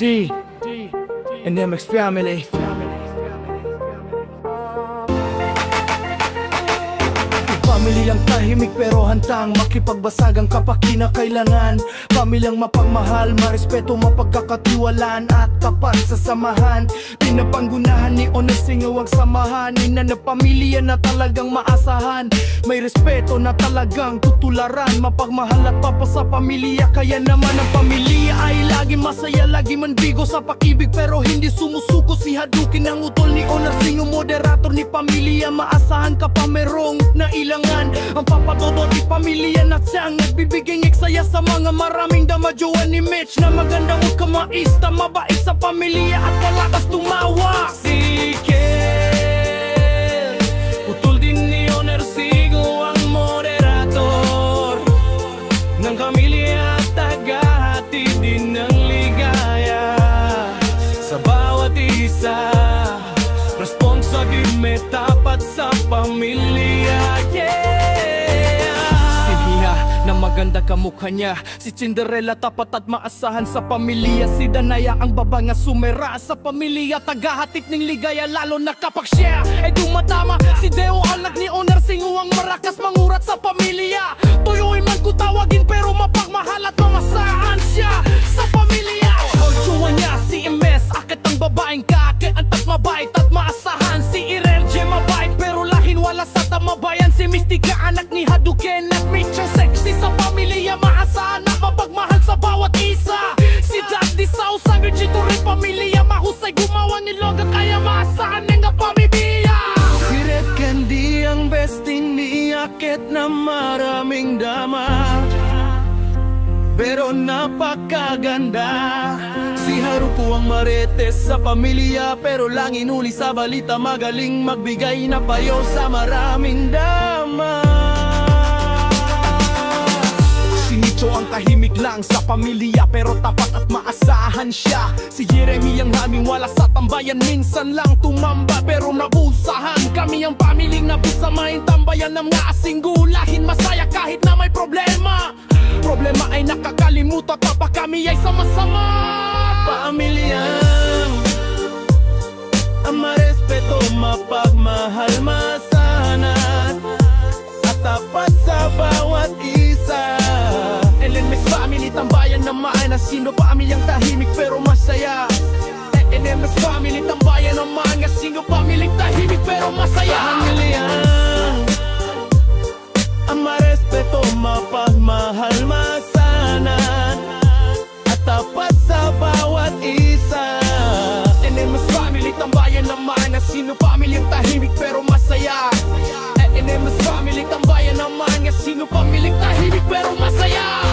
D and MX family. Pamilyang tahimik pero hantang makipagbasagang kapag kinakailangan. Pamilyang mapagmahal, marespeto, mapagkakatiwalaan at tapat sa samahan. Pinapanggunahan ni Honor Singaw ang samahan. Ina na pamilya na talagang maasahan. May respeto na talagang tutularan. Mapagmahal at papa sa pamilya. Kaya naman ang pamilya ay lagi masaya, lagi manbigo sa pakibig pero hindi sumusuko. Si Hadukin ang utol ni Honor Singaw, moderator ni pamilya. Maasahan ka pa merong nailangan. Ang papatodo ni pamilya na siyang nagbibigay eksaya sa mga maraming damajuan ni Mitch na magandang ukamaista, mabait sa pamilya at malakas tumawa. Si Kel, utol din ni Honor Singaw ang moderator ng pamilya at tagahatid din ng ligaya sa bawat isa. Responsible, may tapat sa pamilya. Maganda kamukha niya, si Cinderella tapat at maasahan sa pamilya. Si Danaya ang baba nga sumera sa pamilya, tagahatid ng ligaya lalo na kapag siya ay dumadama. Si Deo anak ni Honor Singaw ang marakas mangurat sa pamilya. Tuyuin man kung tawagin pero mapagmahal at mamasahan siya sa pamilya. Kultuwa niya si Imes, akit ang babaeng kakit at mabait at maasahan. Si Irel J mabait pero lahin wala sa tamabayan. Si Mystica anak ni Hadukin at Mitchell sexy sa pamilya, maasahan at mapagmahal sa bawat isa. Si Daddy Sao sang Gito rin pamilya, mahusay gumawa ni Loga kaya maasahan ng pamilya. Si Red Candy ang besting ni Akit na maraming dama pero napakaganda. Si Haruko ang marites sa pamilya pero lang inuli sa balita, magaling magbigay na payo sa maraming dama. Si Nicho ang tahimik lang sa pamilya pero tapat at maasahan siya. Si Jeremy ang haming wala sa tambayan, minsan lang tumamba pero nabusahan. Kami ang pamiling nabusamain, tambayan ng mga asinggulahin, masaya kahit na may problema. Problema ay nakakalimutan kapag kami ay sama-sama. Pamilyang ang marespeto, mapagmahal, masanat at tapat sa bawat isa. LNMS family, tambayan na maana. Sino pamilyang tahimik pero masaya. LNMS family, tambayan na maana. Sino pamilyang tahimik pero masaya. Pamilyang ang marespeto, mapagmahal, masanat at tapat sa bawat isa. NMS family, tambayan naman na sino pamilyang tahimik pero masaya. NMS family, tambayan naman na sino pamilyang tahimik pero masaya.